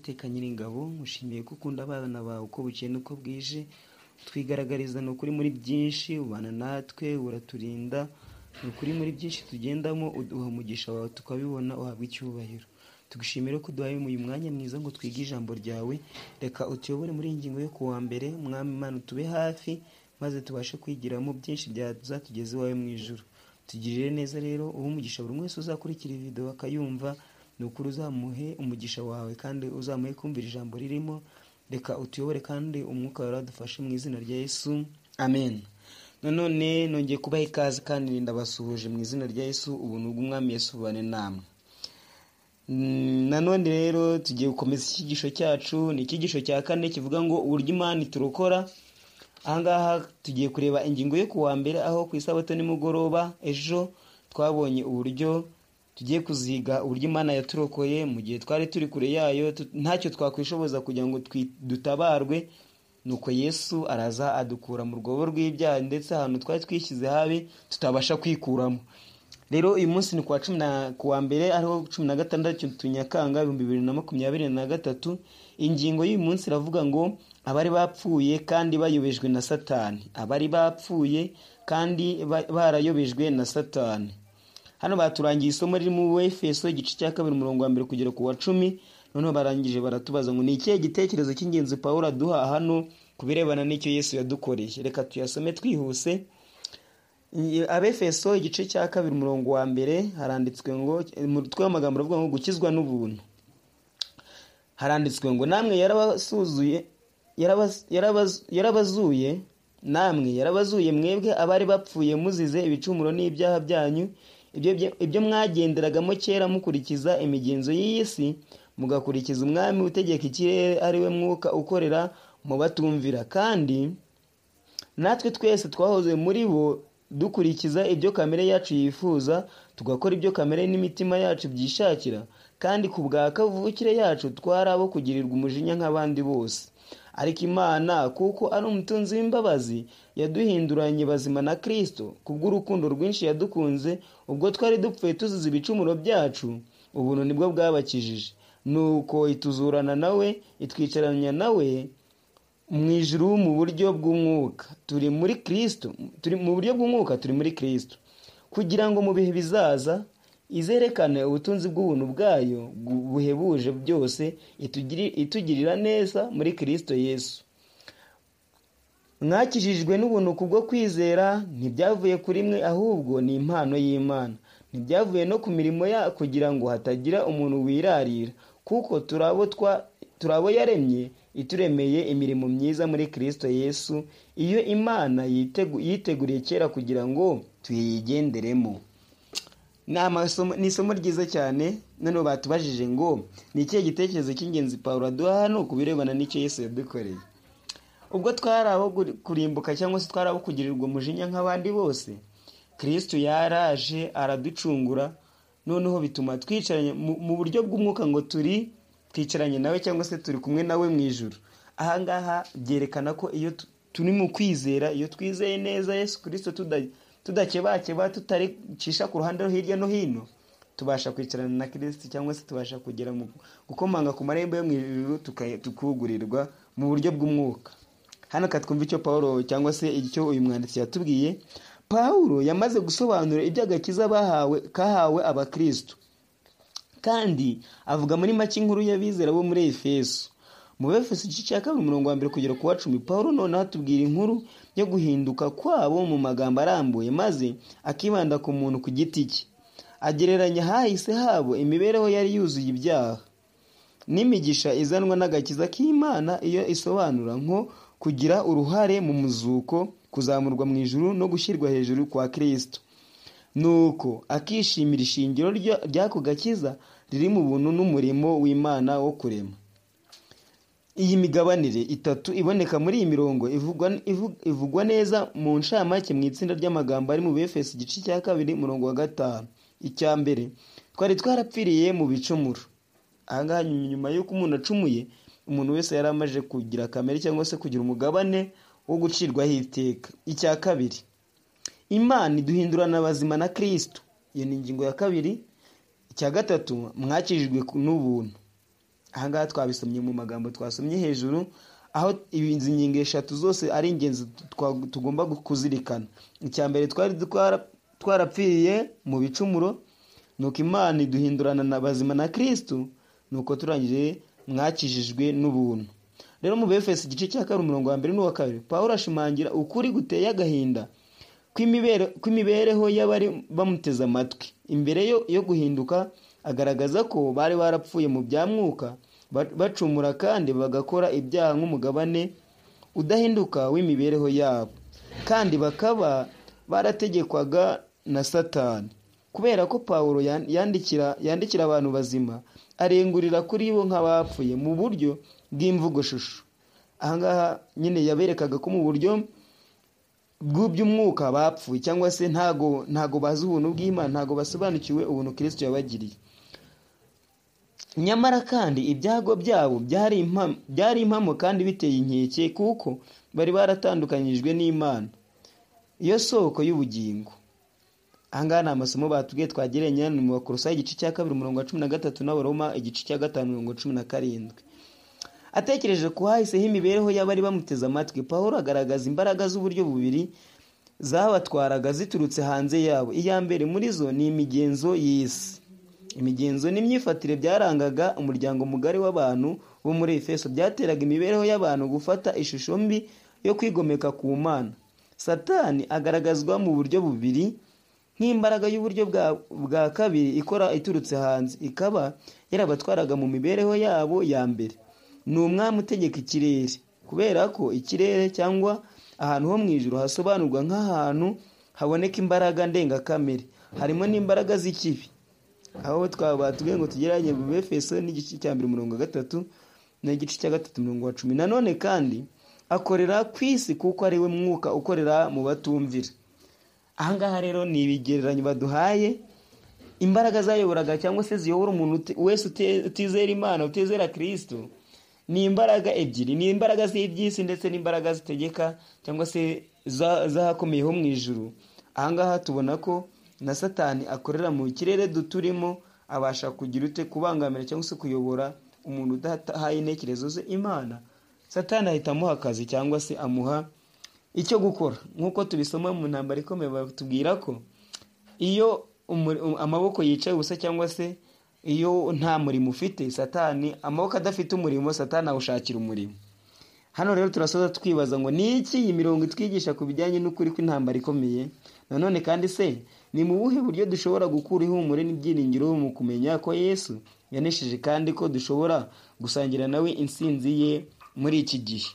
Uwiteka Nyiringabo, mushimiye ko ukunda abana bawe uko bukeye n'uko bwije, twigaragariza ni ukuri muri byinshi, ubana natwe, uraturinda, ni ukuri muri byinshi tugendamo, uduha umugisha wawe tukabibona, uhabwa icyubahiro. Tugushimire ko uduhaye uyu mwanya mwiza ngo twige ijambo ryawe, reka utuyobore muri iyi ngingo yo kuwa mbere, Mwami Imana utube hafi, maze tubashe kwigiramo byinshi byatugeza iwawe mu ijuru. Tugirire neza rero, uha umugisha buri wese uzakurikira iyi video akayumva, ni ukuri uzamuhe umugisha wawe kandi uzamuhe kumvira ijambo ririmo, reka utuyobore kandi umwuka wawe uradufashe mu izina rya Yesu, amen. Nanone nongeye kubaha ikaze kandi ndabasuhuje mu izina rya Yesu, ubuntu bw'Umwami Yesu bubane namwe. Nanone rero tugiye gukomeza icyigisho cyacu, ni icyigisho cya 4 kivuga ngo uburyo Imana iturokora. Ahangaha tugiye kureba ingingo yo kuwa mbere, aho ku isabato nimugoroba ejo twabonye uburyo tugiye kuziga uburyo Imana yaturokoye mu gihe twari turi kure yayo, ntacyo twakwishoboza kugira ngo dutabarwe, nuko Yesu araza adukura mu rwobo rw'ibyaha ndetse ahantu twari twishyize habi tutabasha kwikuramo. Rero uyu munsi ni kuwa mbere ariho 16 Nyakanga 2023. Ingingo y'uyu munsi iravuga ngo abari bapfuye kandi bayobejwe na Satani. Abari bapfuye kandi barayobejwe na Satani. Hano baturangiye isomo riri mu Efeso igice cya 2 umurongo wa 1 kugera ku wa 10. Noneho barangije baratubaza ngo ni ikihe gitekerezo cy'ingenzi Pawulo aduha hano kubirebana n'icyo Yesu yadukoreye. Reka tuyasome twihuse. Abefeso igice cya 2 umurongo wa 1 haranditswe ngo umutwe w'amagambo avuga ngo gukizwa n'ubuntu. Haranditswe ngo namwe yarabazuye mwebwe abari bapfuye muzize ibicumuro n'ibyaha byanyu, ibyo mwagenderagamo kera mukurikiza imigenzo y'iyi si, mugakurikiza umwami utegeka ikirere ari we mwuka ukorera mu batumvira. Kandi natwe twese twahoze muri bo dukurikiza ibyo kamere yacu yifuza, tugakora ibyo kamere n'imitima yacu byishakira, kandi ku bwa kavukire yacu twari abo kugirirwa umujinya nk'abandi bose. Ariko Imana kuko ari umutunzi w'imbabazi, yaduhinduranye bazima na Kristo kubw'urukundo rwinshi yadukunze, ubwo twari dupfuye tuzize ibicumuro byacu, ubuntu nibwo bwabakijije. Nuko ituzurana nawe, itwicaranya nawe mu ijuru mu buryo bw'umwuka turi muri Kristo, kugira ngo mu bihe bizaza izerekane ubutunzi bw'ubuntu bwayo buhebuje byose, itugirira neza muri Kristo Yesu. Mwakijijwe n'ubuntu kubwo kwizera, ntibyavuye kuri mwe ahubwo ni impano y'Imana, ntibyavuye no ku mirimo ya kugira ngo hatagira umuntu wirarira, kuko turabo yaremye ituremeye imirimo myiza muri Kristo Yesu, iyo Imana yiteguriye kera kugira ngo tuyigenderemo. Ni isomo ryiza cyane. None batubajije ngo ni ikihe gitekerezo cy'ingenzi Pawulo aduha hano kubirebana n'icyo Yesu yadukoreye. Ubwo twari abo kurimbuka cyangwa se twari abo kugirirwa umujinya nk'abandi bose, Kristo yaraje araducungura, noneho bituma twicaranye mu buryo bw'umwuka ngo twicaranye nawe cyangwa se turi kumwe nawe mu ijuru. Ahangaha byerekana ko iyo turi mu kwizera, iyo twizeye neza Yesu Kristo tudakebakeba, tutaricisha ku ruhande hirya no hino, tubasha kwicarana na Kristo cyangwa se tubasha kugera mu gukomanga ku marembo yo mu ijuru tukugurirwa mu buryo bw'umwuka. Hano katwumva icyo Pawulo cyangwa se icyo uyu mwanditsi yatubwiye. Pawulo yamaze gusobanura iby'agakiza kahawe abakristo, kandi avuga muri make inkuru y'abizera bo muri Efeso. Mu Efeso igice cya 2 umurongo wa 1 kugera ku wa 10, Pawulo noneho atubwira inkuru yo guhinduka kwabo mu magambo arambuye, maze akibanda ku muntu ku giti cye. Agereranya hahise habo imibereho yari yuzuye ibyaha n'imigisha izanwa n'agakiza k'Imana, iyo isobanura nko kugira uruhare mu muzuko, kuzamurwa mu ijuru no gushyirwa hejuru kwa Kristo. Nuko akishimira ishingiro ry'ako gakiza riri mu buntu n'umurimo w'Imana wo kurema. Iyi migabanire itatu iboneka muri iyi mirongo ivugwa neza mu nshamake mu itsinda ry'amagambo ari mu Efeso igice cya 2 umurongo wa 5. Icya mbere, twari twarapfiriye mu bicumuro. Ahangaha nyuma y'uko umuntu acumuye, umuntu wese yari amaje kugira kamere cyangwa se kugira umugabane wo gucirwaho iteka. Icya kabiri, Imana iduhindurana bazima na Kristo. Iyo ni ingingo ya 2. Icya gatatu, mwakijijwe n'ubuntu. ahangaha twabisomye mu magambo twasomye hejuru, aho izi ngingo eshatu zose ari ingenzi tugomba kuzirikana. Icya mbere, twari twarapfiriye mu bicumuro, nuko Imana iduhindurana na bazima na Kristo, nuko turangije mwakijijwe n'ubuntu. Rero mu Befeso igice cya 2:1 n'uwa 2, Pawulo ashimangira ukuri guteye agahinda kw'imibereho y'abari bamuteze amatwi. Imbere yo guhinduka, agaragaza ko bari barapfuye mu bya mwuka, bacumura kandi bagakora ibyaha nk'umugabane udahinduka w'imibereho yabo, kandi bakaba barategekwaga na Satani. Kubera ko Pawulo yandikira abantu bazima, arengurira kuri bo nk'abapfuye mu buryo bw'imvugo shusho. Ahangaha nyine yaberekaga ko mu buryo bw'umwuka bapfuye, cyangwa se ntago bazi ubuntu bw'Imana, ntago basobanukiwe ubuntu Kristo yabagiriye. Nyamara kandi ibyago byabo byari impamo kandi biteye inkeke, kuko bari baratandukanyijwe n'Imana, iyo soko y'ubugingo. Ahangaha ni amasomo batubwiye twagereranya mu Bakolosayi igice cya 2:13 n'Abaroma igice cya 5:17. Atekereje ku hahiseho imibereho y'abari bamuteze amatwi, Pawulo agaragaza imbaraga z'uburyo bubiri zabatwaraga ziturutse hanze yabo. Iya mbere muri zo ni imigenzo y'isi. Imigenzo n'imyifatire byarangaga umuryango mugari w'abantu bo muri Efeso, byateraga imibereho y'abantu gufata ishusho mbi yo kwigomeka ku Mana. Satani agaragazwa mu buryo bubiri nk'imbaraga y'uburyo bwa kabiri ikora iturutse hanze, ikaba yarabatwaraga mu mibereho yabo ya mbere. Ni umwami utegeka ikirere, kubera ko ikirere cyangwa ahantu ho mu ijuru hasobanurwa nk'ahantu haboneka imbaraga ndengakamere, harimo n'imbaraga z'ikibi. Aho twabatubwiye ngo tugeranye mu Befeso n'igice cya 3 n'igice cya 3:10. Nanone kandi akorera ku isi kuko ari we mwuka ukorera mu batumvira. Ahangaha rero ni ibigereranyo baduhaye, imbaraga zayoboraga cyangwa se ziyobora umuntu wese utizera Imana, utizera Kristo. Ni imbaraga ebyiri, ni imbaraga z'iby'isi ndetse n'imbaraga zitegeka cyangwa se zahakomeyeho mu ijuru. Ahangaha tubona ko na Satani akorera mu kirere duturimo, abasha kugira kubangamira cyangwa se kuyobora umuntu udahaye intekerezo ze Imana. Satani ahita amuha akazi cyangwa se amuha icyo gukora. Nk'uko tubisoma mu ntambara ikomeye, batubwira ko iyo amaboko yicaye ubusa cyangwa se iyo nta murimo ufite, Satani amaboko adafite umurimo, Satani awushakira umurimo. Hano rero turasoza twibaza ngo ni iki iyi mirongo itwigisha ku bijyanye n'ukuri kw'intambara ikomeye? Nanone kandi se ni mu buhe buryo dushobora gukura ihumure n'ibyiringiro mu kumenya ko Yesu yanesheje kandi ko dushobora gusangira nawe intsinzi ye muri iki gihe?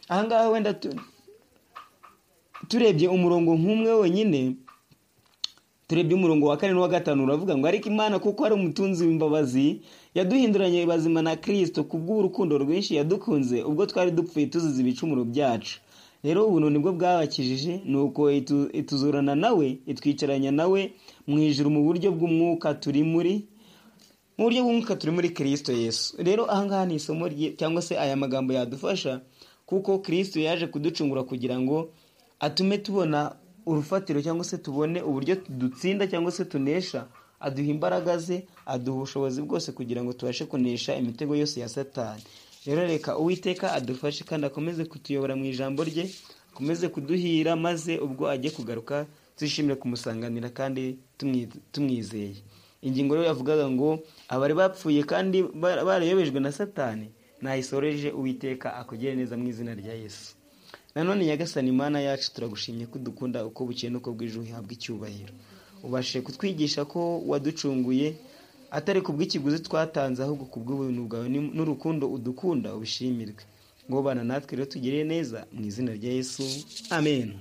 Ahangaha wenda turebye umurongo nk'umwe wenyine, turebye umurongo wa 4 n'uwa 5, uravuga ngo ariko Imana kuko ari umutunzi w'imbabazi yaduhinduranye bazima na Kristo kubw'urukundo rwinshi yadukunze ubwo twari dupfuye tuzize ibicumuro byacu. Rero ubuntu nibwo bwabakijije, nuko ituzurana nawe, itwicaranya nawe mu ijuru mu buryo bw'umwuka turi muri Kristo Yesu. Rero ahangaha ni isomo cyangwa se aya magambo yadufasha, kuko Kristo yaje kuducungura kugira ngo atume tubona urufatiro cyangwa se tubone uburyo dutsinda cyangwa se tunesha. Aduha imbaraga ze, aduha ubushobozi bwose kugira ngo tubashe kunesha imitego yose ya Satani. Rero reka Uwiteka adufashe kandi akomeze kutuyobora mu ijambo rye, akomeze kuduhira, maze ubwo ajye kugaruka twishimire kumusanganira kandi tumwizeye. Ingingo rero yavugaga ngo abari bapfuye kandi barayobejwe na Satani, nayisoreje. Uwiteka akugire neza mu izina rya Yesu. Nanone Nyagasani Imana yacu, turagushimye ko dukunda uko bukeye n'uko bwije, uhabwa icyubahiro. Ubashe kutwigisha ko waducunguye atari kubw'ikiguzi twatanze, ahubwo kubw'ubuntu bwawe n'urukundo udukunda, ubishimirwe. Ngo bana natwe rero tugirire neza mu izina rya Yesu. Amen.